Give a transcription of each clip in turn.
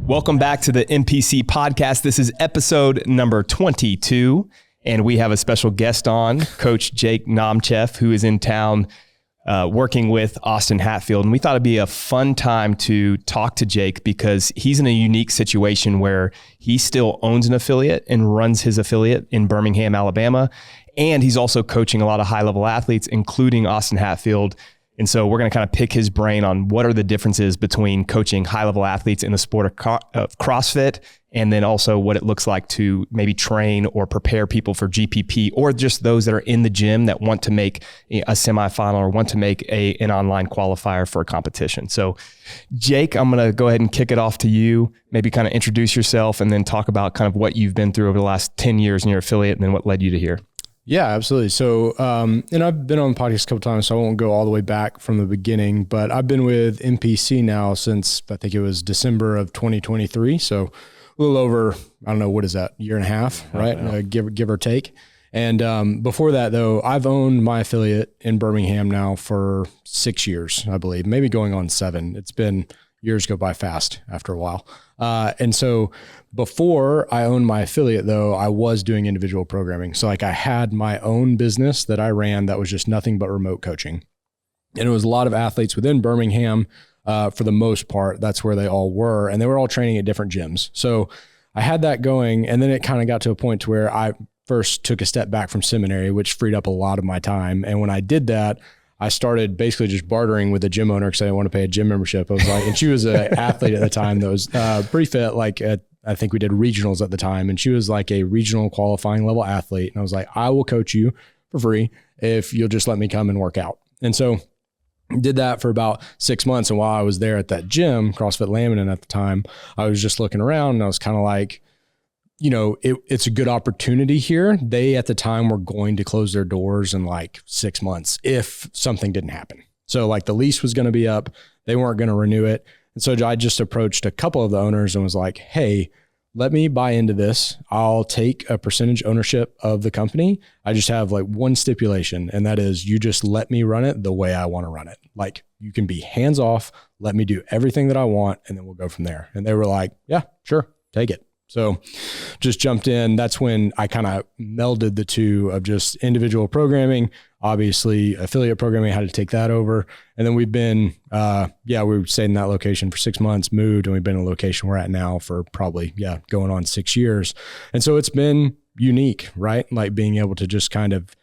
Welcome back to the MPC podcast. This is episode number 22, and we have a special guest on, Coach Jake Nomchev, who is in town working with Austin Hatfield. And we thought it'd be a fun time to talk to Jake because he's in a unique situation where he still owns an affiliate and runs his affiliate in Birmingham, Alabama. And he's also coaching a lot of high-level athletes, including Austin Hatfield. And so we're going to kind of pick his brain on what are the differences between coaching high-level athletes in the sport of CrossFit, and then also what it looks like to maybe train or prepare people for GPP, or just those that are in the gym that want to make a semifinal or want to make an online qualifier for a competition. So Jake, I'm going to go ahead and kick it off to you, maybe kind of introduce yourself and then talk about kind of what you've been through over the last 10 years in your affiliate and then what led you to here. Yeah, absolutely. So, and I've been on the podcast a couple times, so I won't go all the way back from the beginning, but I've been with MPC now since I think it was December of 2023. So a little over, I don't know, what is that, year and a half, right? Give or take. And before that though, I've owned my affiliate in Birmingham now for 6 years, I believe, maybe going on 7. It's been, years go by fast after a while. And so before I owned my affiliate though, I was doing individual programming. So like I had my own business that I ran that was just nothing but remote coaching. And it was a lot of athletes within Birmingham. For the most part, that's where they all were. And they were all training at different gyms. So I had that going. And then it kind of got to a point to where I first took a step back from seminary, which freed up a lot of my time. And when I did that, I started basically just bartering with the gym owner because I didn't want to pay a gym membership. I was like, and she was an athlete at the time that was pretty fit. Like I think we did regionals at the time, and she was like a regional qualifying level athlete. And I was like, I will coach you for free if you'll just let me come and work out. And so did that for about 6 months. And while I was there at that gym, CrossFit Laminin at the time, I was just looking around and I was kind of like, you know, it's a good opportunity here. They at the time were going to close their doors in like 6 months if something didn't happen. So like the lease was going to be up. They weren't going to renew it. And so I just approached a couple of the owners and was like, hey, let me buy into this. I'll take a percentage ownership of the company. I just have like one stipulation, and that is you just let me run it the way I want to run it. Like you can be hands off, let me do everything that I want, and then we'll go from there. And they were like, yeah, sure, take it. So just jumped in. That's when I kind of melded the two of just individual programming, obviously affiliate programming, how to take that over. And then we've been, we stayed in that location for 6 months, moved, and we've been in a location we're at now for probably, going on 6 years. And so it's been unique, right? Like being able to just kind of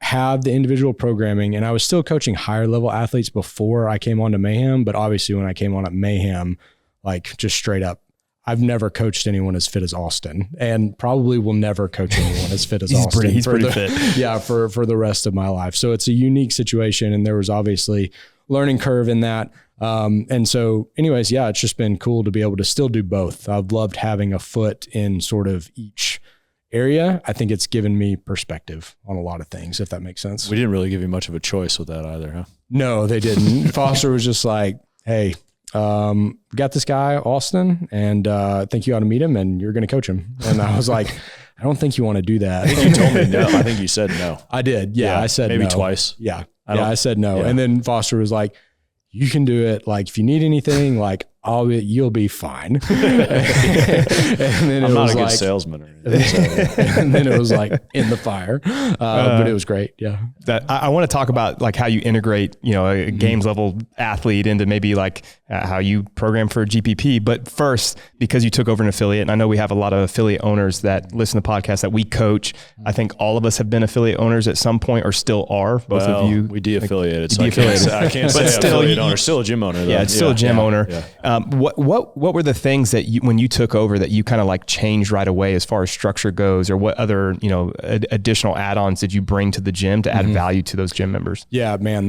have the individual programming. And I was still coaching higher level athletes before I came on to Mayhem. But obviously when I came on at Mayhem, like just straight up, I've never coached anyone as fit as Austin, and probably will never coach anyone as fit as Austin. He's pretty fit. Yeah, for the rest of my life. So it's a unique situation, and there was obviously learning curve in that. And so anyways, it's just been cool to be able to still do both. I've loved having a foot in sort of each area. I think it's given me perspective on a lot of things, if that makes sense. We didn't really give you much of a choice with that either, huh? No, they didn't. Foster was just like, hey, we got this guy, Austin, and I think you ought to meet him and you're going to coach him. And I was like, I don't think you want to do that. I think you told me no. I think you said no. I did. Yeah, I said maybe no. Twice. Yeah. I said no. Yeah. And then Foster was like, you can do it. Like, if you need anything, like, you'll be fine. And then I'm not a good salesman or anything. And then it was like in the fire, but it was great. Yeah. I want to talk about like how you integrate, a games level athlete into maybe like how you program for a GPP. But first, because you took over an affiliate, and I know we have a lot of affiliate owners that listen to podcasts that we coach. I think all of us have been affiliate owners at some point or still are. Both of you. We de-affiliated. So I can't say affiliate owner, still a gym owner though. Yeah, it's still a gym owner. Yeah. What were the things that when you took over that you kind of like changed right away as far as structure goes, or what other, additional add-ons did you bring to the gym to add value to those gym members? Yeah, man,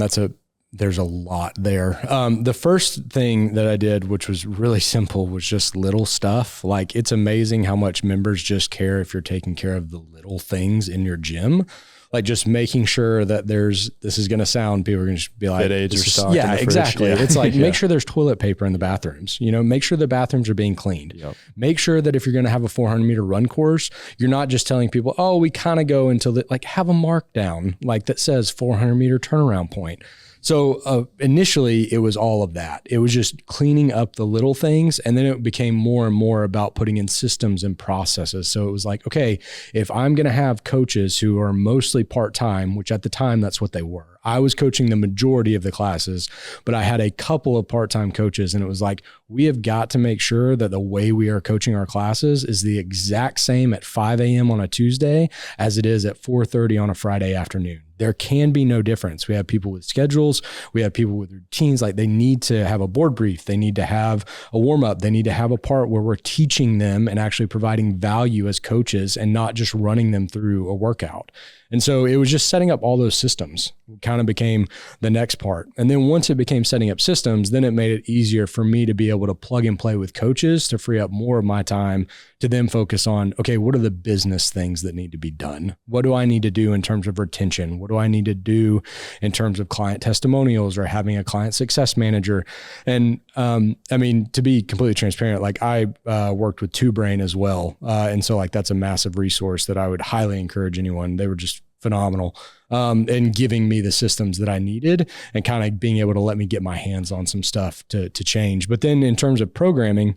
there's a lot there. The first thing that I did, which was really simple, was just little stuff. Like it's amazing how much members just care if you're taking care of the little things in your gym. Like just making sure that this is going to sound, people are going to be like, fit aids or stock. Yeah, exactly. Yeah. It's like, make sure there's toilet paper in the bathrooms, make sure the bathrooms are being cleaned. Yep. Make sure that if you're going to have a 400 meter run course, you're not just telling people, oh, we kind of go until like have a mark down like that says 400 meter turnaround point. So initially it was all of that. It was just cleaning up the little things. And then it became more and more about putting in systems and processes. So it was like, okay, if I'm going to have coaches who are mostly part-time, which at the time that's what they were. I was coaching the majority of the classes, but I had a couple of part-time coaches, and it was like, we have got to make sure that the way we are coaching our classes is the exact same at 5 a.m. on a Tuesday as it is at 4:30 on a Friday afternoon. There can be no difference. We have people with schedules. We have people with routines. Like, they need to have a board brief. They need to have a warm up. They need to have a part where we're teaching them and actually providing value as coaches and not just running them through a workout. And so it was just setting up all those systems kind of became the next part. And then once it became setting up systems, then it made it easier for me to be able to plug and play with coaches to free up more of my time to then focus on, okay, what are the business things that need to be done? What do I need to do in terms of retention? What do I need to do in terms of client testimonials or having a client success manager? And I mean, to be completely transparent, like I worked with Two Brain as well. And so like that's a massive resource that I would highly encourage anyone. They were just phenomenal in giving me the systems that I needed and kind of being able to let me get my hands on some stuff to change. But then in terms of programming,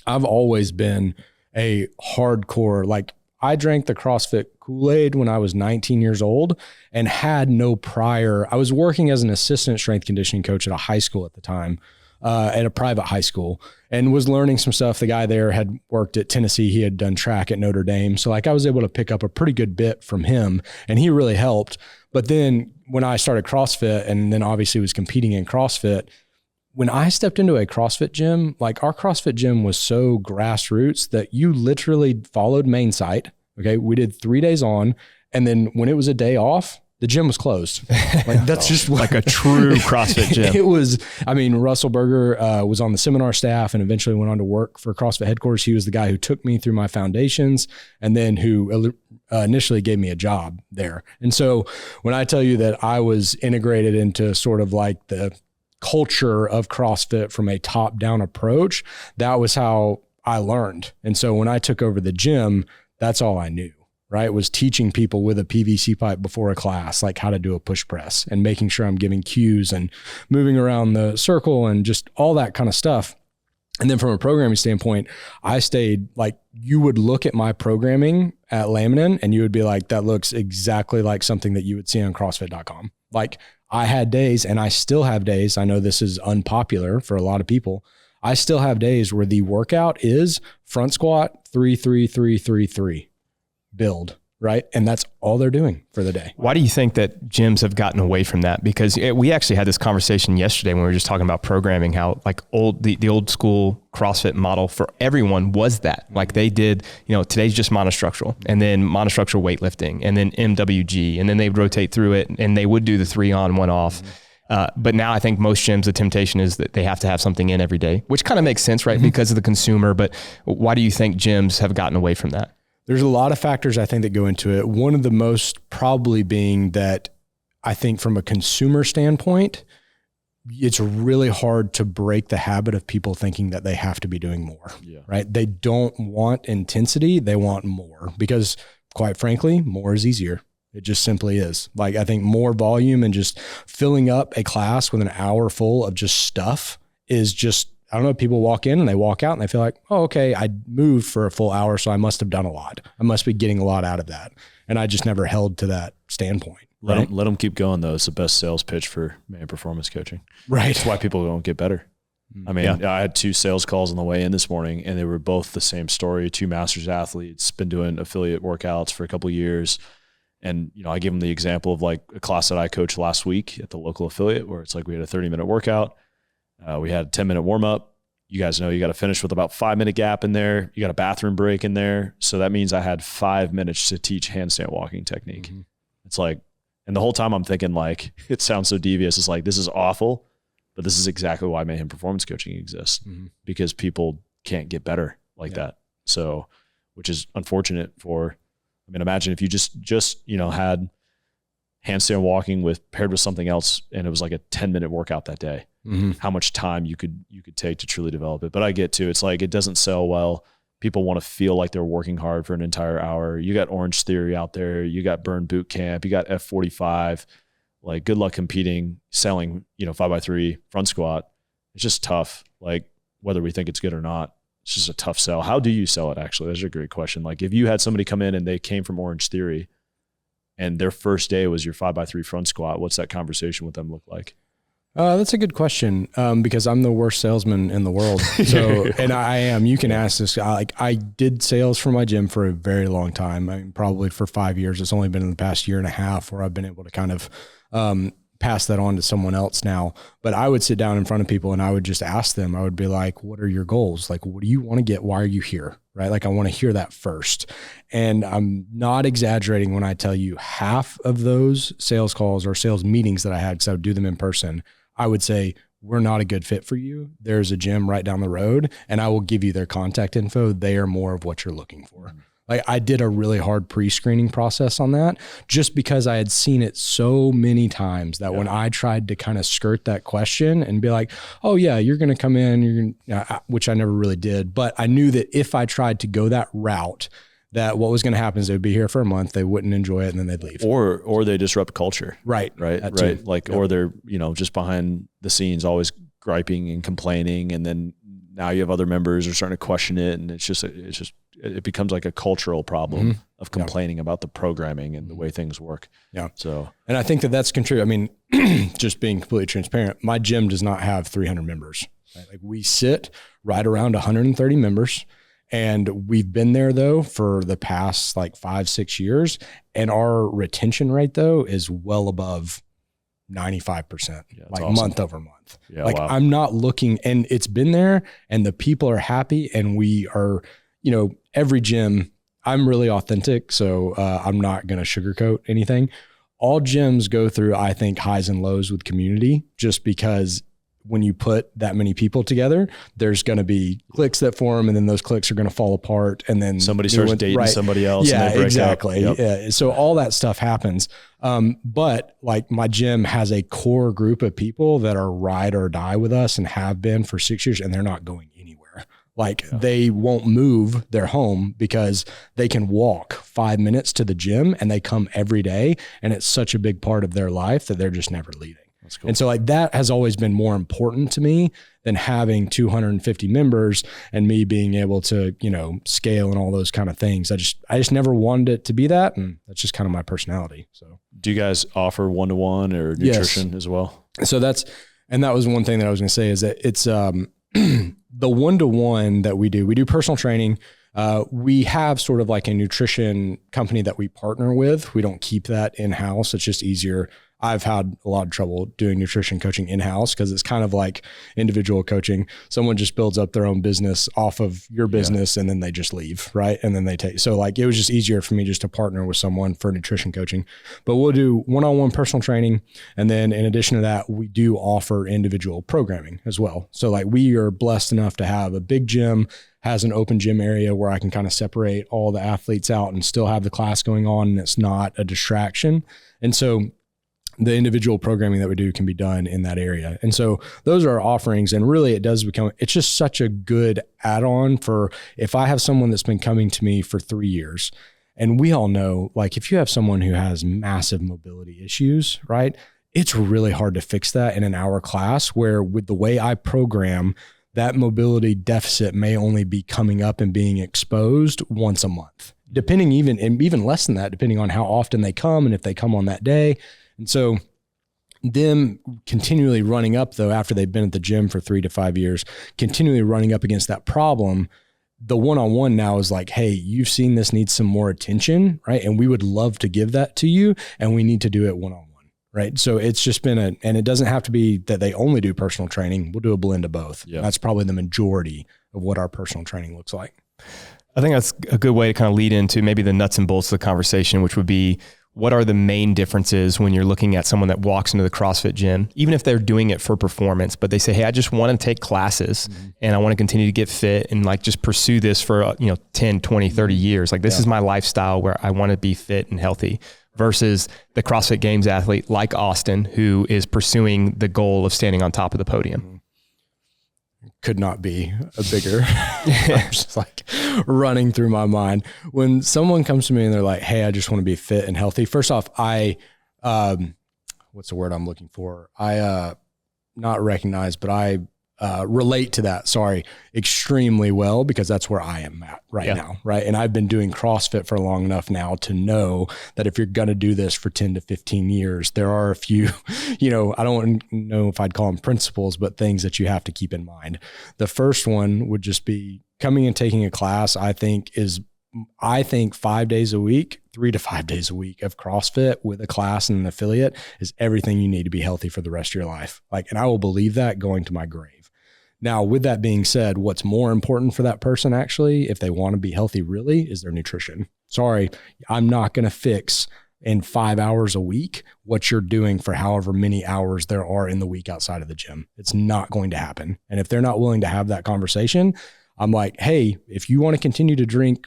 I've always been a hardcore, like I drank the CrossFit Kool-Aid when I was 19 years old and had no prior. I was working as an assistant strength conditioning coach at a high school at the time, at a private high school, and was learning some stuff. The guy there had worked at Tennessee. He had done track at Notre Dame. So like I was able to pick up a pretty good bit from him, and he really helped. But then when I started CrossFit and then obviously was competing in CrossFit, when I stepped into a CrossFit gym, like our CrossFit gym was so grassroots that you literally followed main site. Okay. We did 3 days on. And then when it was a day off, the gym was closed. Like that's just like a true CrossFit gym. It was, I mean, Russell Berger was on the seminar staff and eventually went on to work for CrossFit headquarters. He was the guy who took me through my foundations and then who initially gave me a job there. And so when I tell you that I was integrated into sort of like the culture of CrossFit from a top-down approach, that was how I learned. And so when I took over the gym, that's all I knew, right? Was teaching people with a PVC pipe before a class, like how to do a push press and making sure I'm giving cues and moving around the circle and just all that kind of stuff. And then from a programming standpoint, I stayed like, you would look at my programming at Laminin and you would be like, that looks exactly like something that you would see on CrossFit.com. Like I had days, and I still have days. I know this is unpopular for a lot of people. I still have days where the workout is front squat, 3, 3, 3, 3, 3 build, right? And that's all they're doing for the day. Why do you think that gyms have gotten away from that? Because we actually had this conversation yesterday when we were just talking about programming, how like the old school CrossFit model for everyone was that. Like they did, today's just monostructural and then monostructural weightlifting and then MWG, and then they rotate through it and they would do the 3 on, 1 off. But now I think most gyms, the temptation is that they have to have something in every day, which kind of makes sense, right? Because of the consumer. But why do you think gyms have gotten away from that? There's a lot of factors I think that go into it. One of the most probably being that I think from a consumer standpoint, it's really hard to break the habit of people thinking that they have to be doing more, right? They don't want intensity. They want more because quite frankly, more is easier. It just simply is. Like I think more volume and just filling up a class with an hour full of just stuff is just, I don't know, people walk in and they walk out and they feel like, oh, okay, I moved for a full hour, so I must have done a lot. I must be getting a lot out of that. And I just never held to that standpoint. Let them keep going, though. It's the best sales pitch for Mayhem performance coaching. Right. That's why people don't get better. I mean, I had 2 sales calls on the way in this morning, and they were both the same story. 2 masters athletes, been doing affiliate workouts for a couple of years. And, I gave them the example of like a class that I coached last week at the local affiliate where it's like we had a 30-minute workout. We had a 10-minute warm up. You guys know you got to finish with about 5-minute gap in there. You got a bathroom break in there. So that means I had 5 minutes to teach handstand walking technique. Mm-hmm. It's like, and the whole time I'm thinking like, it sounds so devious. It's like, this is awful, but this is exactly why Mayhem performance coaching exists because people can't get better like that. So, which is unfortunate for, I mean, imagine if you just had handstand walking paired with something else and it was like a 10-minute workout that day. How much time you could take to truly develop it. But I get to, it's like, it doesn't sell well. People want to feel like they're working hard for an entire hour. You got Orange Theory out there. You got Burn Boot Camp. You got F45. Like, good luck competing, selling, 5x3 front squat. It's just tough. Like, whether we think it's good or not, it's just a tough sell. How do you sell it, actually? That's a great question. Like, if you had somebody come in and they came from Orange Theory and their first day was your 5x3 front squat, what's that conversation with them look like? That's a good question, because I'm the worst salesman in the world. So, and I am. You can ask this. I did sales for my gym for a very long time. I mean, probably for 5 years. It's only been in the past year and a half where I've been able to kind of pass that on to someone else now. But I would sit down in front of people and I would just ask them. I would be like, "What are your goals? Like, what do you want to get? Why are you here?" Right? Like, I want to hear that first. And I'm not exaggerating when I tell you half of those sales calls or sales meetings that I had, because I would do them in person, I would say, "We're not a good fit for you. There's a gym right down the road and I will give you their contact info. They are more of what you're looking for." Like, I did a really hard pre-screening process on that, just because I had seen it so many times that when I tried to kind of skirt that question and be like, "Oh yeah, you're going to come in," which I never really did. But I knew that if I tried to go that route, that what was going to happen is they'd be here for a month, they wouldn't enjoy it, and then they'd leave. Or they disrupt culture. Right. Like, or they're, just behind the scenes, always griping and complaining. And then now you have other members are starting to question it. And it becomes like a cultural problem of complaining about the programming and the way things work. Yeah. So, and I think that that's contributed. I mean, just being completely transparent, my gym does not have 300 members. Right? Like, we sit right around 130 members. And we've been there though for the past like 5-6 years. And our retention rate though is well above 95%, like awesome. Month over month. Yeah, like, wow. I'm not looking, and it's been there and the people are happy, and we are, every gym, I'm really authentic. So I'm not going to sugarcoat anything. All gyms go through, I think, highs and lows with community, just because when you put that many people together, there's going to be cliques that form, and then those cliques are going to fall apart, and then somebody starts dating somebody else. Yeah, and they break exactly. Up. Yep. Yeah. So all that stuff happens. But like, my gym has a core group of people that are ride or die with us and have been for 6 years, and they're not going anywhere. Like, they won't move their home because they can walk 5 minutes to the gym, and they come every day. And it's such a big part of their life that they're just never leaving. Cool. And so, like, that has always been more important to me than having 250 members and me being able to, scale and all those kind of things. I just never wanted it to be that. And that's just kind of my personality. So, do you guys offer one-to-one or nutrition as well? So that was one thing that I was going to say, is that it's, the one-to-one that we do personal training. We have sort of like a nutrition company that we partner with. We don't keep that in-house. It's just easier. I've had a lot of trouble doing nutrition coaching in-house, because it's kind of like individual coaching. Someone just builds up their own business off of your business, and then they just leave, right? And then so like, it was just easier for me just to partner with someone for nutrition coaching. But we'll do one-on-one personal training. And then in addition to that, we do offer individual programming as well. So like, we are blessed enough to have a big gym, has an open gym area where I can kind of separate all the athletes out and still have the class going on, and it's not a distraction. And so the individual programming that we do can be done in that area. And so those are our offerings. And really, it's just such a good add-on for, if I have someone that's been coming to me for 3 years, and we all know, like, if you have someone who has massive mobility issues, right? It's really hard to fix that in an hour class, where with the way I program, that mobility deficit may only be coming up and being exposed once a month, depending even less than that, depending on how often they come and if they come on that day. And so them continually running up, though, after they've been at the gym for 3 to 5 years, continually running up against that problem, the one-on-one now is like, "Hey, you've seen this needs some more attention, right? And we would love to give that to you, and we need to do it one-on-one," right? So it's just been and it doesn't have to be that they only do personal training. We'll do a blend of both. Yeah. That's probably the majority of what our personal training looks like. I think that's a good way to kind of lead into maybe the nuts and bolts of the conversation, which would be, what are the main differences when you're looking at someone that walks into the CrossFit gym, even if they're doing it for performance, but they say, "Hey, I just want to take classes and I want to continue to get fit and like just pursue this for 10, 20, 30 years. Like, this is my lifestyle where I want to be fit and healthy," versus the CrossFit Games athlete like Austin, who is pursuing the goal of standing on top of the podium. Could not be a bigger, just like running through my mind. When someone comes to me and they're like, "Hey, I just want to be fit and healthy." First off, what's the word I'm looking for? Not recognize, but I relate to that, extremely well, because that's where I am at right now, right? And I've been doing CrossFit for long enough now to know that if you're going to do this for 10 to 15 years, there are a few, I don't know if I'd call them principles, but things that you have to keep in mind. The first one would just be coming and taking a class, I think 5 days a week, 3 to 5 days a week of CrossFit with a class and an affiliate is everything you need to be healthy for the rest of your life. And I will believe that going to my grave. Now, with that being said, what's more important for that person actually, if they want to be healthy really, is their nutrition. I'm not going to fix in 5 hours a week what you're doing for however many hours there are in the week outside of the gym. It's not going to happen. And if they're not willing to have that conversation, I'm like, hey, if you want to continue to drink,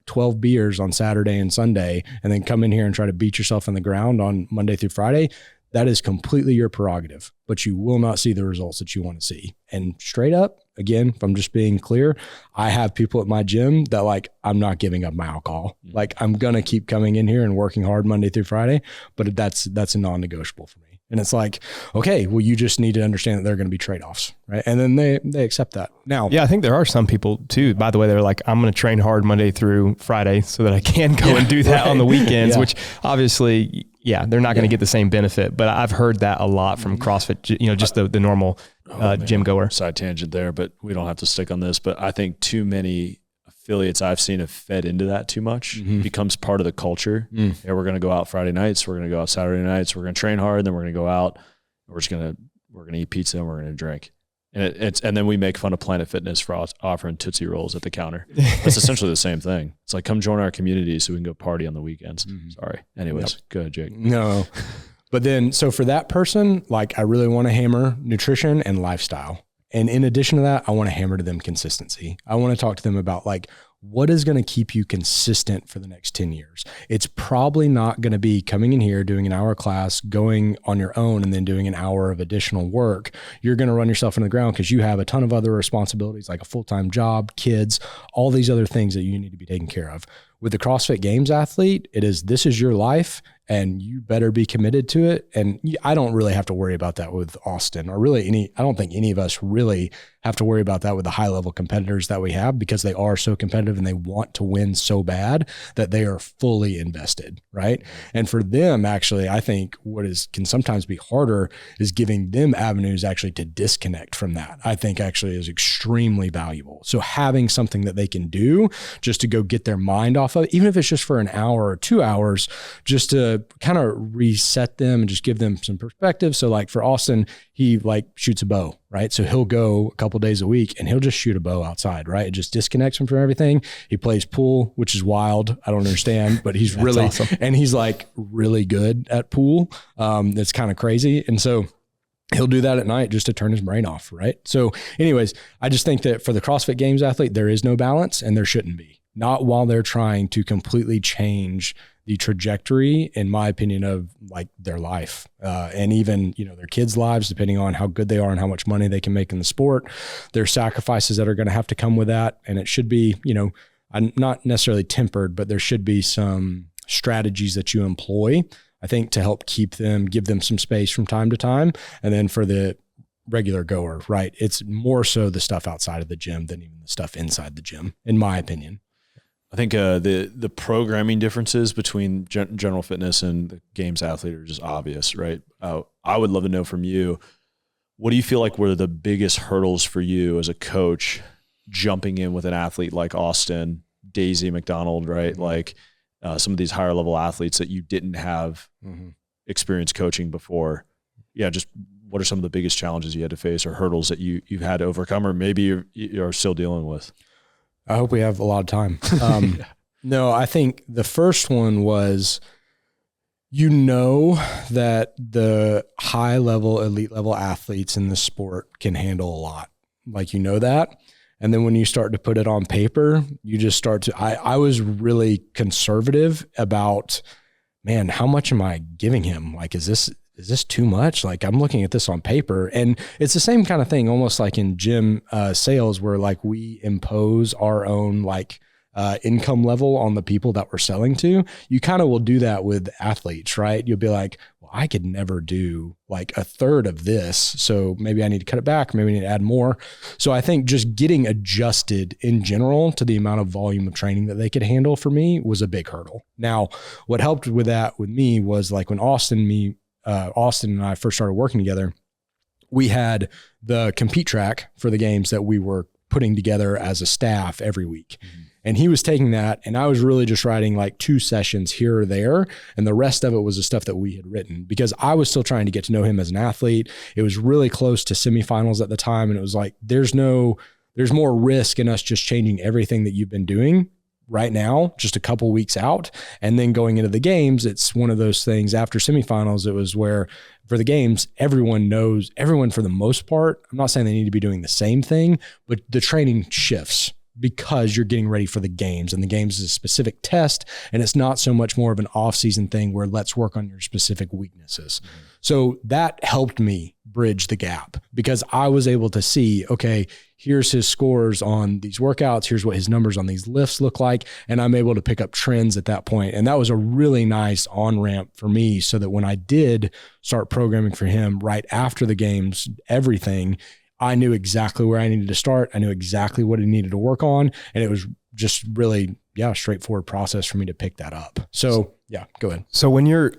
12 beers on Saturday and Sunday and then come in here and try to beat yourself in the ground on Monday through Friday, that is completely your prerogative, but you will not see the results that you want to see. And straight up, again, if I'm just being clear, I have people at my gym that I'm not giving up my alcohol. I'm going to keep coming in here and working hard Monday through Friday, but that's a non-negotiable for me. And it's okay, well, you just need to understand that there are going to be trade-offs, right? And then they accept that. Now, yeah, I think there are some people too, by the way, they're like, I'm going to train hard Monday through Friday so that I can go and do that on the weekends, which obviously, they're not going to get the same benefit. But I've heard that a lot from CrossFit, just the normal gym goer. Side tangent there, but we don't have to stick on this. But I think too many affiliates I've seen have fed into that too much. Becomes part of the culture. Yeah, we're going to go out Friday nights. We're going to go out Saturday nights. We're going to train hard. Then we're going to go out. We're going to eat pizza and we're going to drink. And then we make fun of Planet Fitness for offering Tootsie Rolls at the counter. It's essentially the same thing. It's come join our community so we can go party on the weekends. Sorry. Anyways, Go ahead, Jake. No. But then, so for that person, I really want to hammer nutrition and lifestyle. And in addition to that, I want to hammer to them consistency. I want to talk to them about what is going to keep you consistent for the next 10 years? It's probably not going to be coming in here, doing an hour class, going on your own, and then doing an hour of additional work. You're going to run yourself into the ground because you have a ton of other responsibilities, like a full-time job, kids, all these other things that you need to be taken care of. With the CrossFit Games athlete, this is your life and you better be committed to it. And I don't really have to worry about that with Austin or really I don't think any of us really have to worry about that with the high level competitors that we have, because they are so competitive and they want to win so bad that they are fully invested. Right. And for them, actually, I think can sometimes be harder is giving them avenues actually to disconnect from that. I think actually is extremely valuable. So having something that they can do just to go get their mind off of, even if it's just for an hour or 2 hours, just to kind of reset them and just give them some perspective. So for Austin, he shoots a bow, right? So he'll go a couple days a week and he'll just shoot a bow outside, right? It just disconnects him from everything. He plays pool, which is wild. I don't understand, but he's really awesome. And he's really good at pool. It's kind of crazy. And so he'll do that at night just to turn his brain off, right? So anyways, I just think that for the CrossFit Games athlete, there is no balance and there shouldn't be. Not while they're trying to completely change the trajectory, in my opinion, of their life and even, their kids' lives, depending on how good they are and how much money they can make in the sport. There's sacrifices that are going to have to come with that. And it should be, not necessarily tempered, but there should be some strategies that you employ, I think, to help give them some space from time to time. And then for the regular goer, right, it's more so the stuff outside of the gym than even the stuff inside the gym, in my opinion. I think the programming differences between general fitness and the games athlete are just obvious, right? I would love to know from you, what do you feel like were the biggest hurdles for you as a coach jumping in with an athlete like Austin, Daisy McDonald, right? Some of these higher level athletes that you didn't have experience coaching before. Yeah, just what are some of the biggest challenges you had to face or hurdles that you've had to overcome or maybe you're still dealing with? I hope we have a lot of time. No, I think the first one was, that the high level, elite level athletes in the sport can handle a lot. That. And then when you start to put it on paper, you just start to, I was really conservative about, man, how much am I giving him? Is this too much? I'm looking at this on paper, and it's the same kind of thing, almost like in gym sales where we impose our own income level on the people that we're selling to, you kind of will do that with athletes, right? You'll be like, well, I could never do like a third of this. So maybe I need to cut it back. Maybe I need to add more. So I think just getting adjusted in general to the amount of volume of training that they could handle for me was a big hurdle. Now, what helped with that with me was like when Austin and I first started working together, we had the compete track for the games that we were putting together as a staff every week. Mm-hmm. And he was taking that, and I was really just writing like 2 sessions here or there. And the rest of it was the stuff that we had written because I was still trying to get to know him as an athlete. It was really close to semifinals at the time. And it was like, there's more risk in us just changing everything that you've been doing right now, just a couple weeks out. And then going into the games, it's one of those things after semifinals, it was where for the games, everyone for the most part, I'm not saying they need to be doing the same thing, but the training shifts because you're getting ready for the games, and the games is a specific test. And it's not so much more of an off-season thing where let's work on your specific weaknesses. Mm-hmm. So that helped me bridge the gap because I was able to see, okay, here's his scores on these workouts. Here's what his numbers on these lifts look like. And I'm able to pick up trends at that point. And that was a really nice on-ramp for me so that when I did start programming for him right after the games, everything, I knew exactly where I needed to start. I knew exactly what he needed to work on. And it was just really, a straightforward process for me to pick that up. So go ahead. So when you're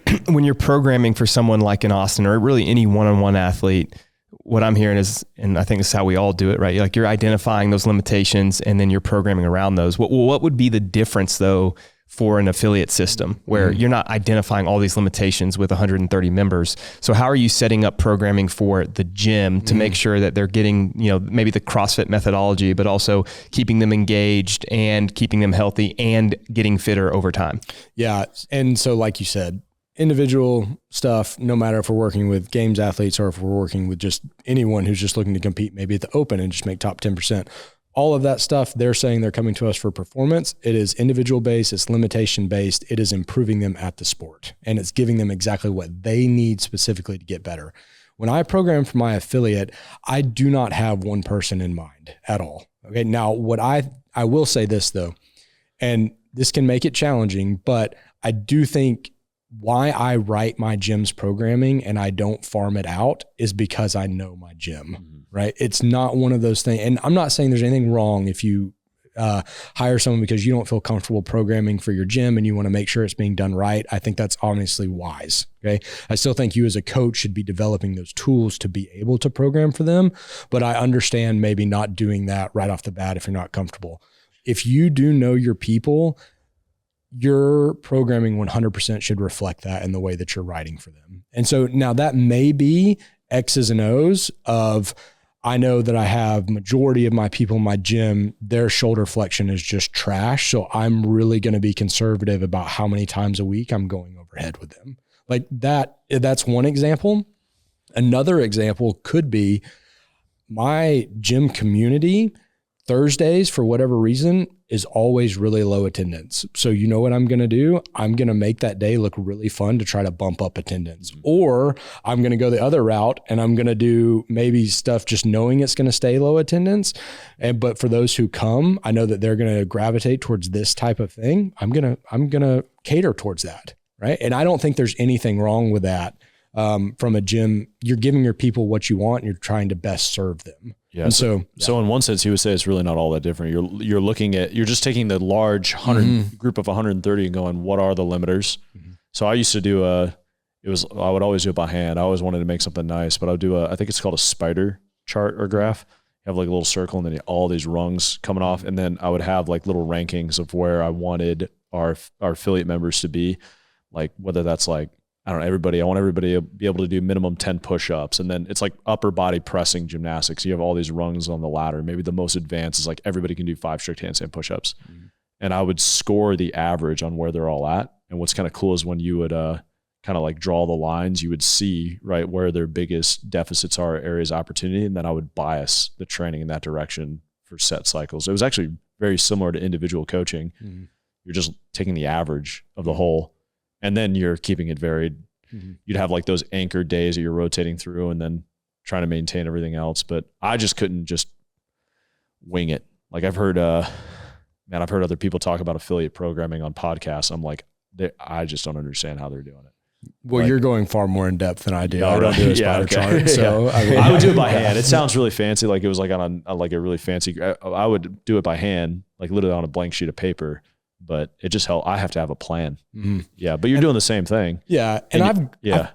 programming for someone like an Austin or really any one-on-one athlete, what I'm hearing is, and I think this is how we all do it, right? You're identifying those limitations and then you're programming around those. What would be the difference though for an affiliate system where you're not identifying all these limitations with 130 members? So how are you setting up programming for the gym to make sure that they're getting, maybe the CrossFit methodology, but also keeping them engaged and keeping them healthy and getting fitter over time? Yeah. And so like you said, individual stuff, no matter if we're working with games athletes or if we're working with just anyone who's just looking to compete maybe at the open and just make top 10%, all of that stuff, they're saying they're coming to us for performance. It is individual based, it's limitation based, it is improving them at the sport, and it's giving them exactly what they need specifically to get better. When I program for my affiliate, I do not have one person in mind at all. Okay. Now, what I will say this though, and this can make it challenging, but I do think why I write my gym's programming and I don't farm it out is because I know my gym, right? It's not one of those things. And I'm not saying there's anything wrong if you hire someone because you don't feel comfortable programming for your gym and you want to make sure it's being done right. I think that's honestly wise. Okay. I still think you as a coach should be developing those tools to be able to program for them. But I understand maybe not doing that right off the bat if you're not comfortable. If you do know your people, your programming 100% should reflect that in the way that you're writing for them. And so now that may be X's and O's of, I know that I have majority of my people in my gym, their shoulder flexion is just trash. So I'm really going to be conservative about how many times a week I'm going overhead with them. Like that's one example. Another example could be my gym community Thursdays, for whatever reason, is always really low attendance. So you know what I'm going to do? I'm going to make that day look really fun to try to bump up attendance. Or I'm going to go the other route and I'm going to do maybe stuff just knowing it's going to stay low attendance. But for those who come, I know that they're going to gravitate towards this type of thing. I'm going to cater towards that, right? And I don't think there's anything wrong with that. From a gym, you're giving your people what you want and you're trying to best serve them. Yeah. And so in one sense, he would say it's really not all that different. You're just taking the large group of 130 and going, what are the limiters? Mm-hmm. So I used to do I would always do it by hand. I always wanted to make something nice, but I would do I think it's called a spider chart or graph. You have like a little circle and then all these rungs coming off. And then I would have like little rankings of where I wanted our affiliate members to be, like whether that's like, I want everybody to be able to do minimum 10 push-ups. And then it's like upper body pressing gymnastics. You have all these rungs on the ladder. Maybe the most advanced is like everybody can do 5 strict handstand push-ups. Mm-hmm. And I would score the average on where they're all at. And what's kind of cool is when you would kind of like draw the lines, you would see right where their biggest deficits are, areas of opportunity. And then I would bias the training in that direction for set cycles. It was actually very similar to individual coaching. Mm-hmm. You're just taking the average of the whole. And then you're keeping it varied. Mm-hmm. You'd have like those anchor days that you're rotating through and then trying to maintain everything else. But I just couldn't just wing it. Like I've heard man, I've heard other people talk about affiliate programming on podcasts. I'm like, I just don't understand how they're doing it. Well, like, you're going far more in depth than I do. Yeah, I don't do a spider chart. So I would do it by hand. It sounds really fancy. Like it was like on a really fancy, I would do it by hand, like literally on a blank sheet of paper, but it just helped. I have to have a plan. Mm-hmm. Yeah. But you're doing the same thing. Yeah. And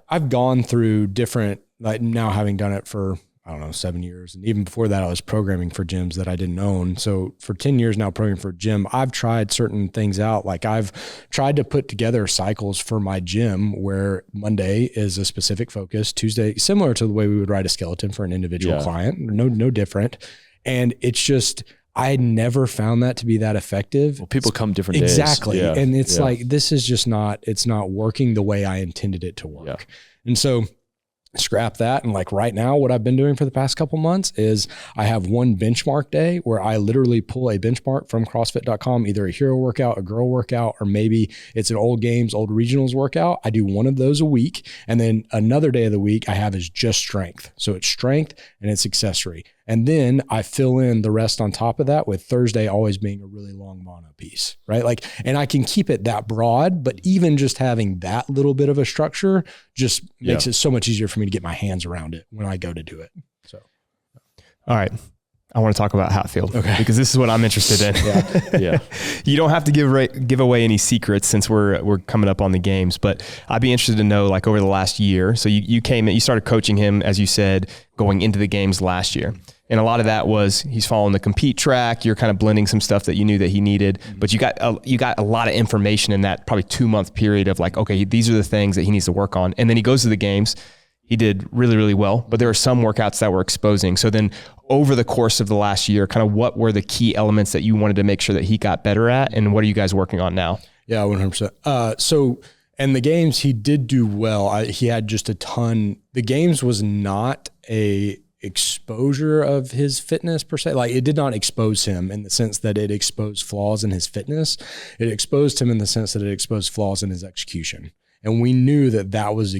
I've gone through different, like now having done it for, I don't know, 7 years. And even before that, I was programming for gyms that I didn't own. So for 10 years now programming for a gym, I've tried certain things out. Like I've tried to put together cycles for my gym where Monday is a specific focus, Tuesday, similar to the way we would write a skeleton for an individual client, no different. And it's just, I had never found that to be that effective. Well, people come different days. Exactly. Yeah. And it's like, this is just it's not working the way I intended it to work. Yeah. And so scrap that. And like right now, what I've been doing for the past couple months is I have one benchmark day where I literally pull a benchmark from CrossFit.com, either a hero workout, a girl workout, or maybe it's an old games, old regionals workout. I do one of those a week. And then another day of the week I have is just strength. So it's strength and it's accessory. And then I fill in the rest on top of that, with Thursday always being a really long mono piece, right? Like, and I can keep it that broad, but even just having that little bit of a structure just makes it so much easier for me to get my hands around it when I go to do it. So, all right. I want to talk about Hatfield because this is what I'm interested in. Yeah. You don't have to give away any secrets since we're coming up on the games, but I'd be interested to know, like, over the last year. So you came in, you started coaching him, as you said, going into the games last year. And a lot of that was he's following the compete track. You're kind of blending some stuff that you knew that he needed, but you got a lot of information in that probably 2-month period of like, okay, these are the things that he needs to work on. And then he goes to the games. He did really, really well, but there were some workouts that were exposing. So then over the course of the last year, kind of what were the key elements that you wanted to make sure that he got better at, and what are you guys working on now? Yeah, 100%. So in the games, he did do well. He had just a ton. The games was not a exposure of his fitness per se. Like, it did not expose him in the sense that it exposed flaws in his fitness. It exposed him in the sense that it exposed flaws in his execution. And we knew that was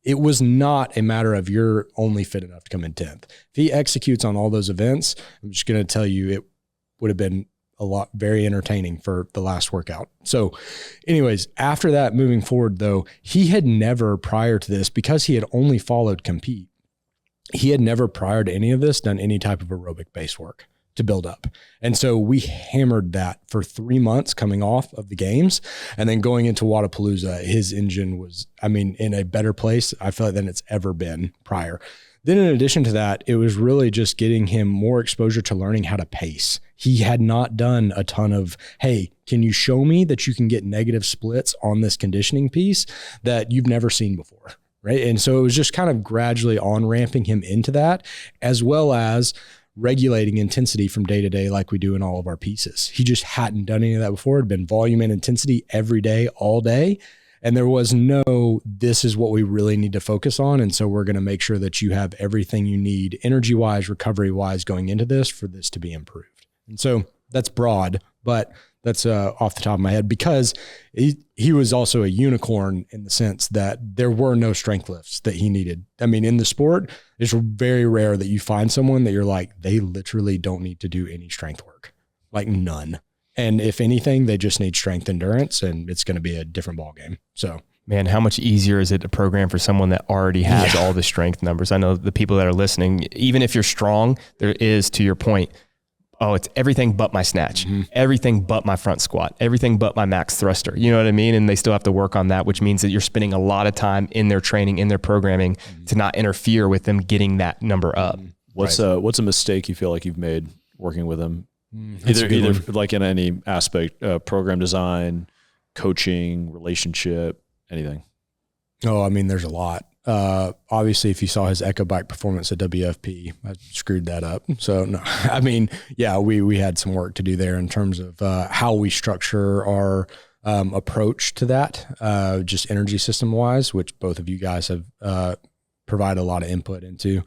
it was not a matter of you're only fit enough to come in 10th. If he executes on all those events, I'm just going to tell you it would have been very entertaining for the last workout. So anyways, after that, moving forward though, he had never prior to this, because he had only followed compete, he had never prior to any of this done any type of aerobic base work to build up. And so we hammered that for 3 months coming off of the games, and then going into Wadapalooza, his engine was, in a better place, I feel like, than it's ever been prior. Then in addition to that, it was really just getting him more exposure to learning how to pace. He had not done a ton of, hey, can you show me that you can get negative splits on this conditioning piece that you've never seen before, right? And so it was just kind of gradually on-ramping him into that, as well as regulating intensity from day to day like we do in all of our pieces. He just hadn't done any of that before. It had been volume and intensity every day, all day. And there was this is what we really need to focus on. And so we're going to make sure that you have everything you need energy-wise, recovery-wise going into this for this to be improved. And so that's broad, but that's off the top of my head, because he was also a unicorn in the sense that there were no strength lifts that he needed. In the sport, it's very rare that you find someone that you're like, they literally don't need to do any strength work, like none. And if anything, they just need strength endurance, and it's going to be a different ball game. So, man, how much easier is it to program for someone that already has all the strength numbers? I know the people that are listening, even if you're strong, there is, to your point, it's everything but my snatch, everything but my front squat, everything but my max thruster. You know what I mean? And they still have to work on that, which means that you're spending a lot of time in their training, in their programming, to not interfere with them getting that number up. What's a mistake you feel like you've made working with them? Either like in any aspect, program design, coaching, relationship, anything. Oh, there's a lot. Obviously, if you saw his Echo Bike performance at WFP, I screwed that up. So no, we had some work to do there in terms of how we structure our approach to that, just energy system wise, which both of you guys have provided a lot of input into.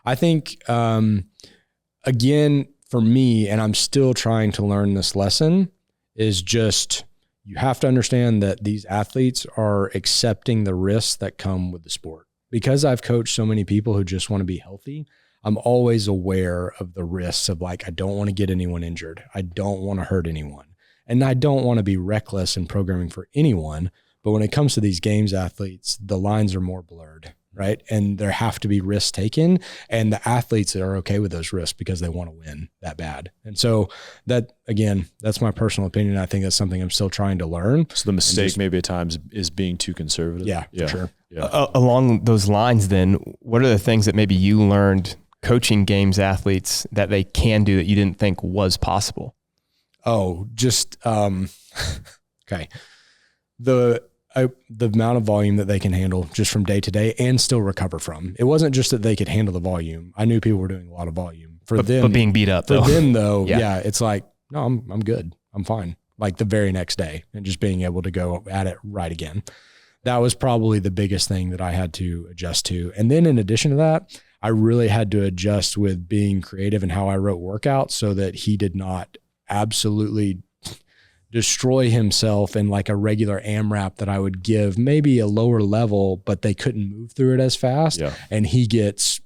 I think, again, for me, and I'm still trying to learn this lesson, is just, you have to understand that these athletes are accepting the risks that come with the sport. Because I've coached so many people who just want to be healthy, I'm always aware of the risks of, like, I don't want to get anyone injured. I don't want to hurt anyone. And I don't want to be reckless in programming for anyone, but when it comes to these games athletes, the lines are more blurred, right? And there have to be risks taken, and the athletes are okay with those risks because they want to win that bad. And so that, again, that's my personal opinion. I think that's something I'm still trying to learn. So the mistake maybe at times is being too conservative. Yeah, for sure. Yeah. Along those lines then, what are the things that maybe you learned coaching games athletes that they can do that you didn't think was possible? Oh, just, okay. The amount of volume that they can handle just from day to day and still recover from. It wasn't just that they could handle the volume. I knew people were doing a lot of volume but being beat up for them though. Yeah. It's like, no, I'm good. I'm fine. Like the very next day, and just being able to go at it right again. That was probably the biggest thing that I had to adjust to. And then in addition to that, I really had to adjust with being creative and how I wrote workouts so that he did not absolutely destroy himself in like a regular AMRAP that I would give maybe a lower level, but they couldn't move through it as fast. Yeah. And he gets,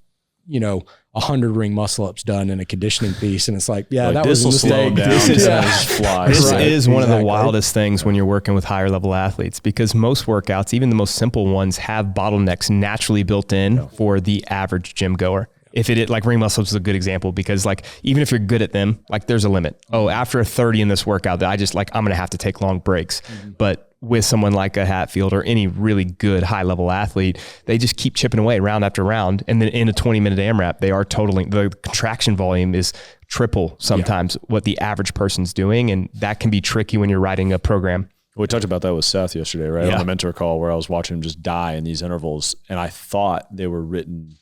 100 ring muscle ups done in a conditioning piece. And it's like, that was a mistake. This is one of the wildest things when you're working with higher level athletes, because most workouts, even the most simple ones, have bottlenecks naturally built in for the average gym goer. If it like ring muscle ups is a good example, because like, even if you're good at them, like there's a limit. Oh, after a 30 in this workout that I'm going to have to take long breaks. Mm-hmm. But with someone like a Hatfield or any really good high level athlete, they just keep chipping away round after round. And then in a 20-minute AMRAP, they are totaling, the contraction volume is triple sometimes what the average person's doing. And that can be tricky when you're writing a program. We talked about that with Seth yesterday, right? On the mentor call, where I was watching him just die in these intervals. And I thought they were written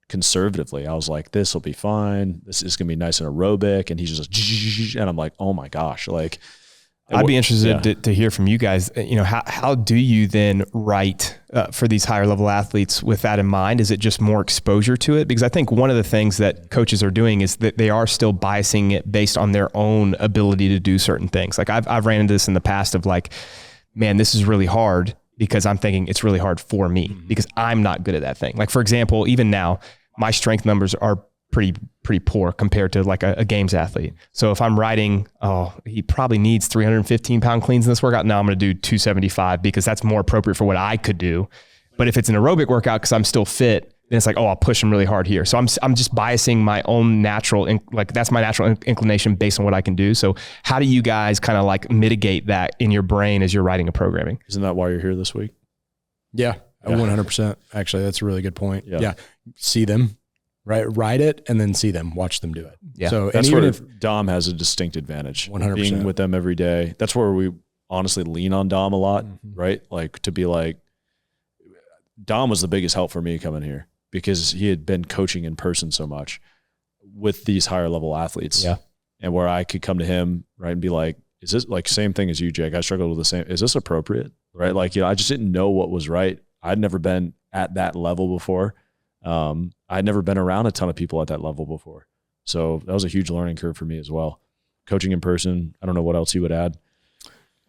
conservatively. I was like, this will be fine. This is going to be nice and aerobic. And he's just, and I'm like, oh my gosh. Like, I'd be interested to hear from you guys. How do you then write for these higher level athletes with that in mind? Is it just more exposure to it? Because I think one of the things that coaches are doing is that they are still biasing it based on their own ability to do certain things. Like I've ran into this in the past of like, man, this is really hard, because I'm thinking it's really hard for me because I'm not good at that thing. Like for example, even now, my strength numbers are pretty poor compared to like a games athlete. So if I'm writing, he probably needs 315 pound cleans in this workout. Now I'm going to do 275 because that's more appropriate for what I could do. But if it's an aerobic workout, because I'm still fit, then it's like, I'll push him really hard here. So I'm just biasing my own that's my natural inclination based on what I can do. So how do you guys kind of like mitigate that in your brain as you're writing a programming? Isn't that why you're here this week? Yeah. 100%. Actually, that's a really good point. Yeah. See them. Right, write it and then see them, watch them do it. Yeah, so that's where Dom has a distinct advantage. 100%. Being with them every day. That's where we honestly lean on Dom a lot, right? Like to be like, Dom was the biggest help for me coming here because he had been coaching in person so much with these higher level athletes. Yeah, and where I could come to him, right, and be like, is this like same thing as you, Jake? I struggled with the same. Is this appropriate? Right, like I just didn't know what was right. I'd never been at that level before. I'd never been around a ton of people at that level before. So that was a huge learning curve for me as well. Coaching in person, I don't know what else you would add.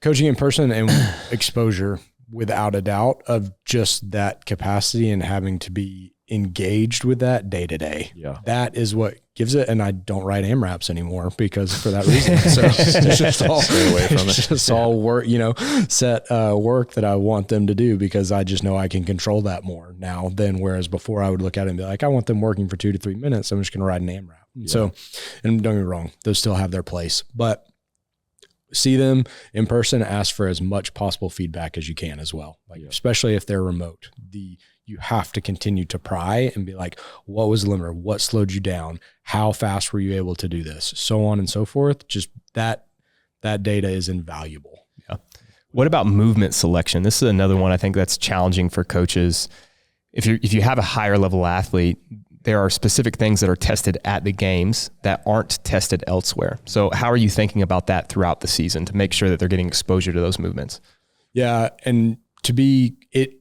Coaching in person and exposure, without a doubt, of just that capacity and having to be engaged with that day to day. Yeah. That is what gives it. And I don't write AMRAPs anymore because for that reason. So it's just all, stay away from it. Just all work, set work that I want them to do, because I just know I can control that more now than whereas before I would look at it and be like, I want them working for 2 to 3 minutes. I'm just going to write an AMRAP. Yeah. So, and don't get me wrong, those still have their place, but see them in person, ask for as much possible feedback as you can as well. Like, especially if they're remote, you have to continue to pry and be like, what was the limiter? What slowed you down? How fast were you able to do this? So on and so forth. Just that data is invaluable. Yeah. What about movement selection? This is another one I think that's challenging for coaches. If you have a higher level athlete, there are specific things that are tested at the games that aren't tested elsewhere. So how are you thinking about that throughout the season to make sure that they're getting exposure to those movements? Yeah. And it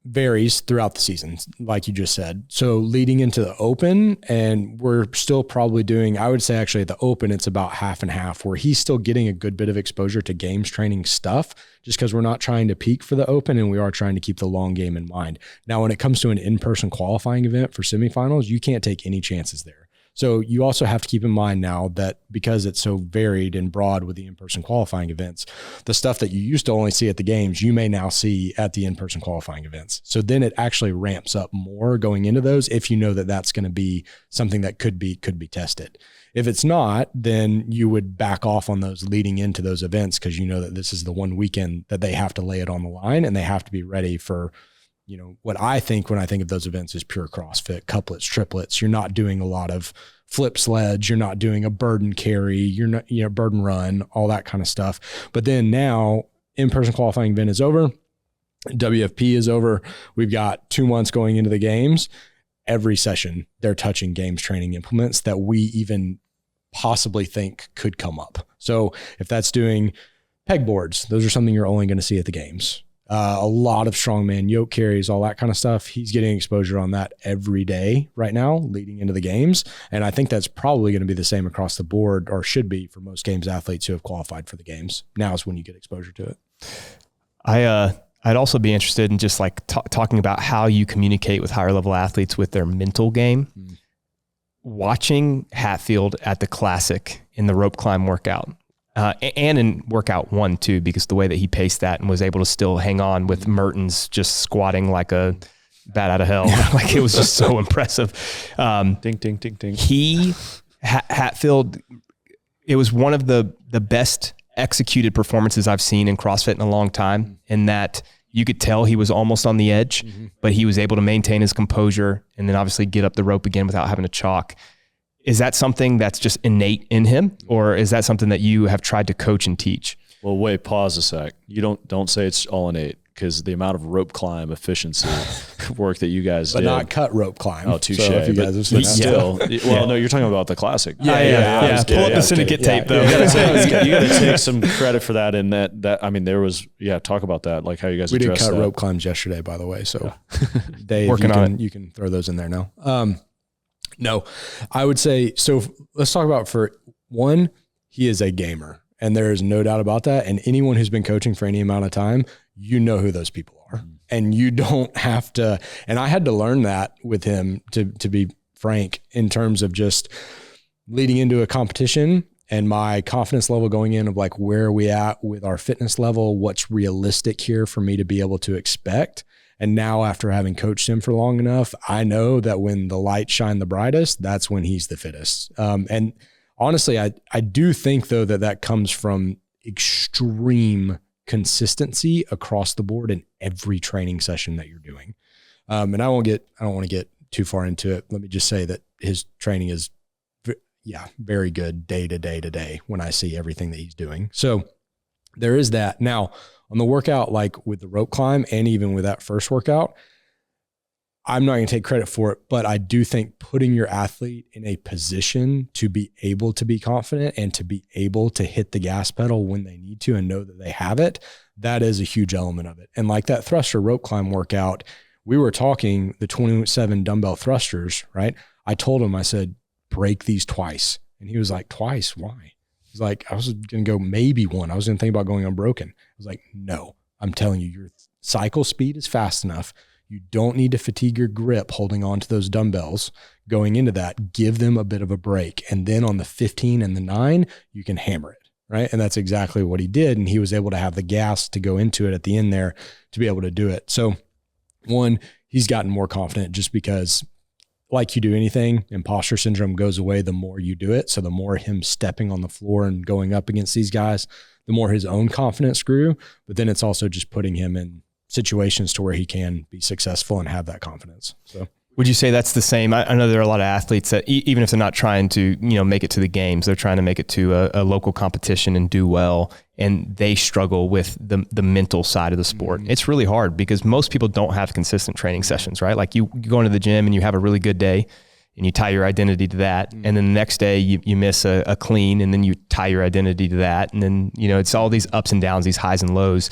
varies throughout the season, like you just said. So leading into the open, and we're still probably doing, I would say actually at the open, it's about half and half, where he's still getting a good bit of exposure to games training stuff, just because we're not trying to peak for the open and we are trying to keep the long game in mind. Now, when it comes to an in-person qualifying event for semifinals, you can't take any chances there. So you also have to keep in mind now that because it's so varied and broad with the in-person qualifying events, the stuff that you used to only see at the games, you may now see at the in-person qualifying events. So then it actually ramps up more going into those if you know that that's going to be something that could be tested. If it's not, then you would back off on those leading into those events because you know that this is the one weekend that they have to lay it on the line and they have to be ready for, you know, what I think when I think of those events is pure CrossFit, couplets, triplets. You're not doing a lot of flip sleds. You're not doing a burden carry. You're not, you know, burden run, all that kind of stuff. But then now in-person qualifying event is over. WFP is over. We've got 2 months going into the games. Every session they're touching games training implements that we even possibly think could come up. So if that's doing pegboards, those are something you're only going to see at the games. A lot of strongman yoke carries, all that kind of stuff. He's getting exposure on that every day right now leading into the games. And I think that's probably going to be the same across the board, or should be for most games athletes who have qualified for the games. Now is when you get exposure to it. I'd also be interested in just like talking about how you communicate with higher level athletes with their mental game. Watching Hatfield at the Classic in the rope climb workout, and in workout 1 too, because the way that he paced that and was able to still hang on with Mertens just squatting like a bat out of hell. Like it was just so impressive. Ding, ding, ding, ding. Hatfield, it was one of the best executed performances I've seen in CrossFit in a long time, in that you could tell he was almost on the edge, but he was able to maintain his composure and then obviously get up the rope again without having to chalk. Is that something that's just innate in him, or is that something that you have tried to coach and teach? Well, wait, pause a sec. You don't say it's all innate, because the amount of rope climb efficiency work that you guys but did. But not cut rope climb. Oh, touche. So if you guys have seen that. Well, no, you're talking about the Classic. Yeah. Pull up the syndicate tape though. You got to take some credit for that. And that I mean, there was, talk about that, like how you guys addressed that. We did cut rope climbs yesterday, by the way. So Dave, you can throw those in there now. No, I would say, so let's talk about, for one, he is a gamer, and there is no doubt about that. And anyone who's been coaching for any amount of time, you know who those people are, and you don't have to. And I had to learn that with him, to be frank, in terms of just leading into a competition and my confidence level going in of like, where are we at with our fitness level? What's realistic here for me to be able to expect? And now, after having coached him for long enough, I know that when the lights shine the brightest, that's when he's the fittest. And honestly, I do think though that comes from extreme consistency across the board in every training session that you're doing. And I don't want to get too far into it. Let me just say that his training is, very good day to day when I see everything that he's doing. So there is that. Now, on the workout, like with the rope climb and even with that first workout, I'm not going to take credit for it, but I do think putting your athlete in a position to be able to be confident and to be able to hit the gas pedal when they need to and know that they have it, that is a huge element of it. And like that thruster rope climb workout, we were talking the 27 dumbbell thrusters, right? I told him, I said, break these twice. And he was like, twice? Why? He's like, I was going to go maybe one. I was going to think about going unbroken. I was like, no, I'm telling you, your cycle speed is fast enough. You don't need to fatigue your grip holding on to those dumbbells going into that. Give them a bit of a break. And then on the 15 and the 9, you can hammer it, right? And that's exactly what he did. And he was able to have the gas to go into it at the end there to be able to do it. So one, he's gotten more confident just because, like you do anything, imposter syndrome goes away the more you do it. So the more him stepping on the floor and going up against these guys, the more his own confidence grew. But then it's also just putting him in situations to where he can be successful and have that confidence. So would you say that's the same? I know there are a lot of athletes that even if they're not trying to, make it to the games, they're trying to make it to a local competition and do well. And they struggle with the mental side of the sport. Mm-hmm. It's really hard because most people don't have consistent training sessions, right? Like you go into the gym and you have a really good day and you tie your identity to that. Mm-hmm. And then the next day you miss a clean and then you tie your identity to that. And then, it's all these ups and downs, these highs and lows.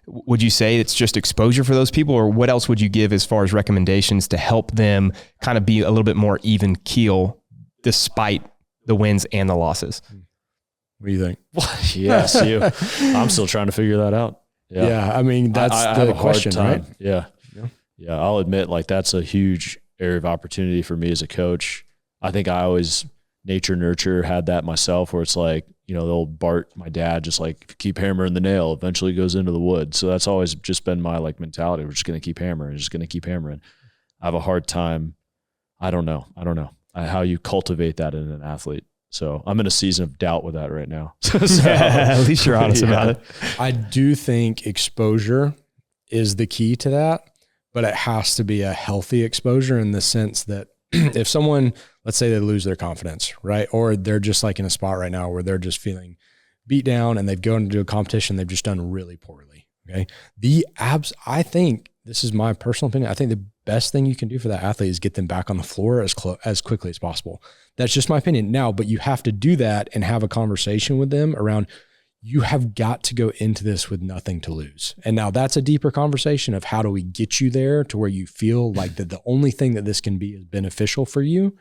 Would you say it's just exposure for those people, or what else would you give as far as recommendations to help them kind of be a little bit more even keel despite the wins and the losses? What do you think? Yes, I'm still trying to figure that out. Yeah, I mean, that's the question, right? Yeah. I'll admit, like, that's a huge area of opportunity for me as a coach. I think I always nature nurture, had that myself where it's like, you know, the old Bart, my dad, just like keep hammering the nail, eventually it goes into the wood. So that's always just been my like mentality. We're just going to keep hammering, just going to keep hammering. I have a hard time. I don't know how you cultivate that in an athlete. So I'm in a season of doubt with that right now. So, at least you're honest about it. I do think exposure is the key to that, but it has to be a healthy exposure in the sense that if someone, let's say they lose their confidence, right? Or they're just like in a spot right now where they're just feeling beat down and they've gone to a competition, they've just done really poorly. Okay. I think this is my personal opinion. I think the best thing you can do for that athlete is get them back on the floor as quickly as possible. That's just my opinion now, but you have to do that and have a conversation with them around, you have got to go into this with nothing to lose. And now that's a deeper conversation of how do we get you there to where you feel like that the only thing that this can be is beneficial for you,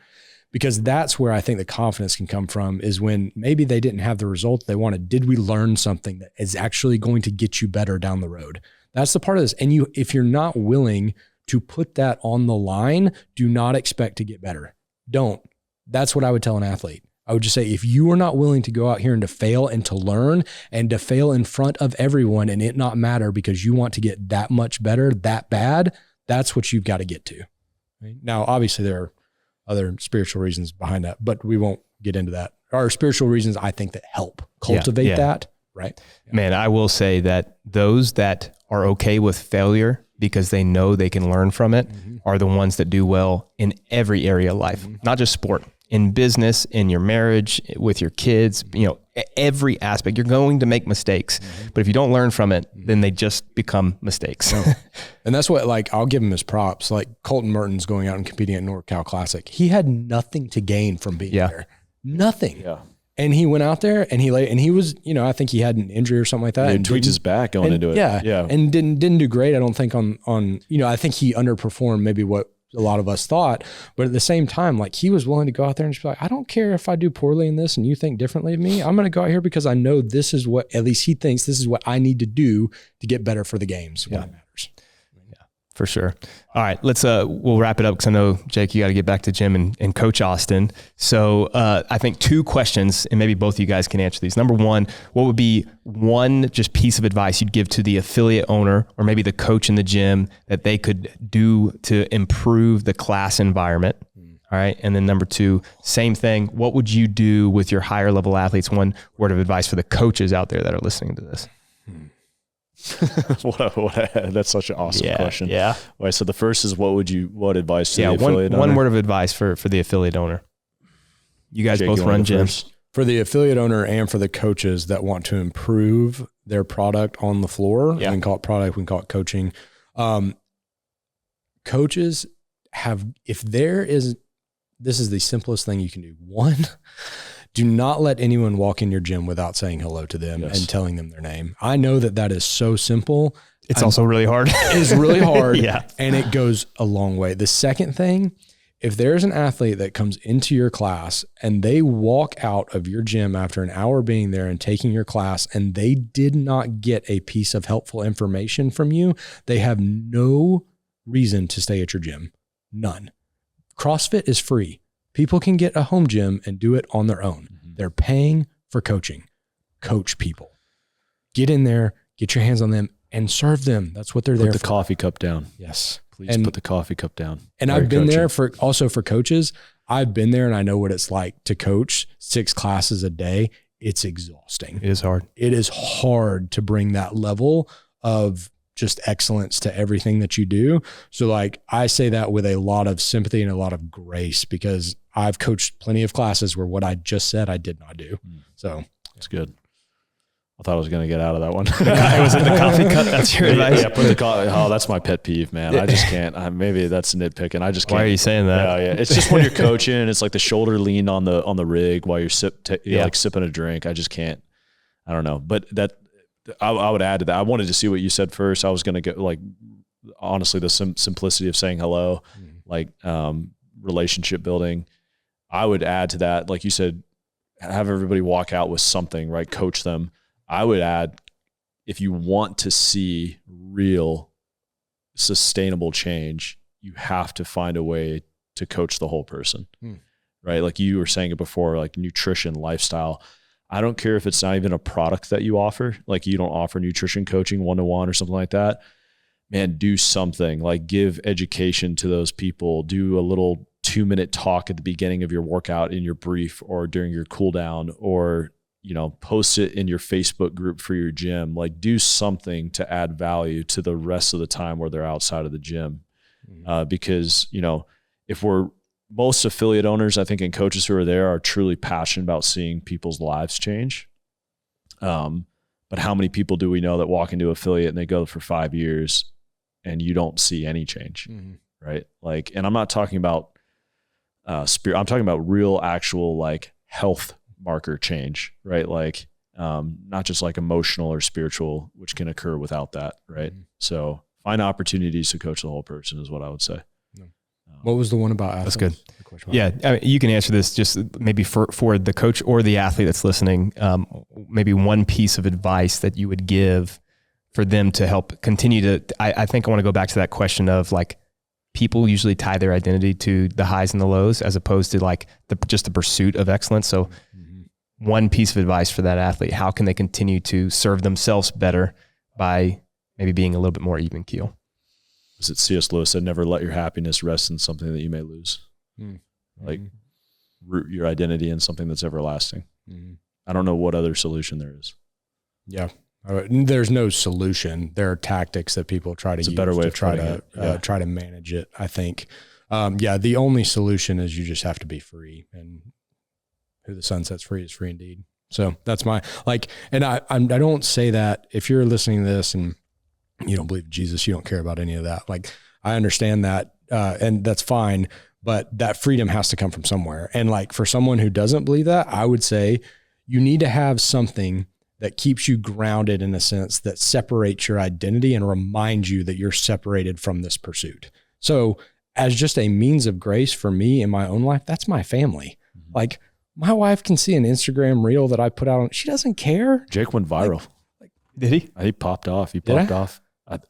because that's where I think the confidence can come from, is when maybe they didn't have the result they wanted. Did we learn something that is actually going to get you better down the road? That's the part of this. And if you're not willing to put that on the line, do not expect to get better. Don't. That's what I would tell an athlete. I would just say, if you are not willing to go out here and to fail and to learn and to fail in front of everyone and it not matter because you want to get that much better, that bad, that's what you've got to get to. Right? Now, obviously there are other spiritual reasons behind that, but we won't get into that. Our spiritual reasons, I think, that help cultivate that. Right. Yeah. Man, I will say that those that are okay with failure because they know they can learn from it are the ones that do well in every area of life, not just sport. In business, in your marriage, with your kids, you know, every aspect, you're going to make mistakes, but if you don't learn from it, then they just become mistakes. And that's what, like, I'll give him his props. Like Colton Mertens going out and competing at NorCal Classic. He had nothing to gain from being there. Nothing. Yeah. And he went out there and he was, you know, I think he had an injury or something like that. He tweaked his back going into it. Yeah. And didn't do great. I don't think on, you know, I think he underperformed maybe what a lot of us thought, but at the same time, like, he was willing to go out there and just be like, I don't care if I do poorly in this and you think differently of me. I'm going to go out here because I know this is what, at least he thinks this is what I need to do to get better for the games when it matters. Yeah, for sure. All right, we'll wrap it up because I know, Jake, you got to get back to gym and Coach Austin. So I think 2 questions, and maybe both of you guys can answer these. Number one, what would be one just piece of advice you'd give to the affiliate owner or maybe the coach in the gym that they could do to improve the class environment? All right. And then number 2, same thing. What would you do with your higher level athletes? One word of advice for the coaches out there that are listening to this. That's such an awesome question. Yeah. Right, so the first is what advice to the affiliate owner? One word of advice for the affiliate owner. You guys, Jake, both run gyms. For the affiliate owner and for the coaches that want to improve their product on the floor, we can call it product, we can call it coaching. Coaches have, this is the simplest thing you can do. 1, do not let anyone walk in your gym without saying hello to them and telling them their name. I know that is so simple. It's also really hard. It is really hard. And it goes a long way. The second thing, if there's an athlete that comes into your class and they walk out of your gym after an hour being there and taking your class and they did not get a piece of helpful information from you, they have no reason to stay at your gym. None. CrossFit is free. People can get a home gym and do it on their own. They're paying for coaching. Coach people. Get in there, get your hands on them, and serve them. That's what they're there for. Put the coffee cup down. Yes. Please put the coffee cup down. And I've been there for coaches. I've been there and I know what it's like to coach 6 classes a day. It's exhausting. It is hard. It is hard to bring that level of just excellence to everything that you do. So like, I say that with a lot of sympathy and a lot of grace because I've coached plenty of classes where what I just said, I did not do. So that's good. I thought I was going to get out of that one. It was in the coffee cup. That's your advice. Yeah, put the coffee. Oh, that's my pet peeve, man. I just can't. Maybe that's nitpicking. I just can't. Why are you saying that? Yeah. It's just when you're coaching, it's like the shoulder leaned on the rig while you're like sipping a drink. I just can't. I don't know. But I would add to that. I wanted to see what you said first. I was going to go like, honestly, the simplicity of saying hello, like relationship building. I would add to that, like you said, have everybody walk out with something, right? Coach them. I would add, if you want to see real sustainable change, you have to find a way to coach the whole person. right? Like you were saying it before, like nutrition, lifestyle. I don't care if it's not even a product that you offer, like you don't offer nutrition coaching 1-to-1 or something like that. Man, do something, like give education to those people, do a little 2-minute talk at the beginning of your workout in your brief or during your cool down, or, post it in your Facebook group for your gym. Like do something to add value to the rest of the time where they're outside of the gym. Because, if most affiliate owners, I think, and coaches who are there are truly passionate about seeing people's lives change. But how many people do we know that walk into affiliate and they go for 5 years and you don't see any change, right? Like, and I'm not talking about spirit. I'm talking about real, actual, like health marker change, right? Like, not just like emotional or spiritual, which can occur without that, right? So find opportunities to coach the whole person is what I would say. What was the one about athletes? That's good. Yeah, I mean, you can answer this just maybe for the coach or the athlete that's listening. Maybe one piece of advice that you would give for them to help continue to. I think I want to go back to that question of like people usually tie their identity to the highs and the lows as opposed to like just the pursuit of excellence. So, one piece of advice for that athlete: how can they continue to serve themselves better by maybe being a little bit more even keel? Was it C.S. Lewis said, never let your happiness rest in something that you may lose. Like root your identity in something that's everlasting. I don't know what other solution there is. Yeah. There's no solution. There are tactics that people try to use better way to of try to manage it, I think. The only solution is you just have to be free, and who the sun sets free is free indeed. So that's my, and I don't say that if you're listening to this and you don't believe in Jesus, you don't care about any of that. Like, I understand that, and that's fine, but that freedom has to come from somewhere. And like, for someone who doesn't believe that, I would say you need to have something that keeps you grounded in a sense that separates your identity and reminds you that you're separated from this pursuit. So as just a means of grace for me in my own life, that's my family. Like, my wife can see an Instagram reel that I put out on, she doesn't care. Jake went viral. Did he? He popped off. He popped off.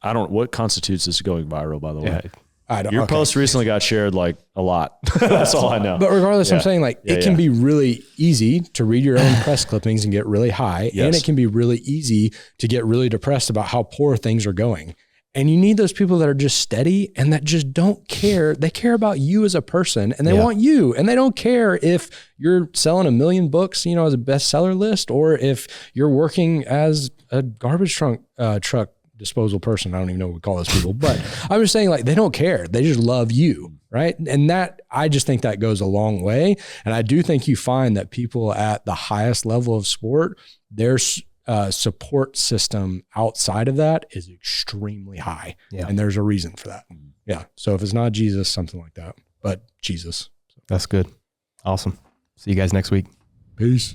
I don't, what constitutes this going viral, by the way? Your post recently got shared like a lot. That's all I know. But regardless, I'm saying like it can be really easy to read your own press clippings and get really high. Yes. And it can be really easy to get really depressed about how poor things are going. And you need those people that are just steady and that just don't care. They care about you as a person, and they want you, and they don't care if you're selling 1 million books, as a bestseller list, or if you're working as a garbage truck disposal person. I don't even know what we call those people, but I'm just saying, like, they don't care. They just love you. Right. And I just think that goes a long way. And I do think you find that people at the highest level of sport, there's support system outside of that is extremely high. Yeah. And there's a reason for that. Yeah. So if it's not Jesus, something like that, but Jesus. That's good. Awesome. See you guys next week. Peace.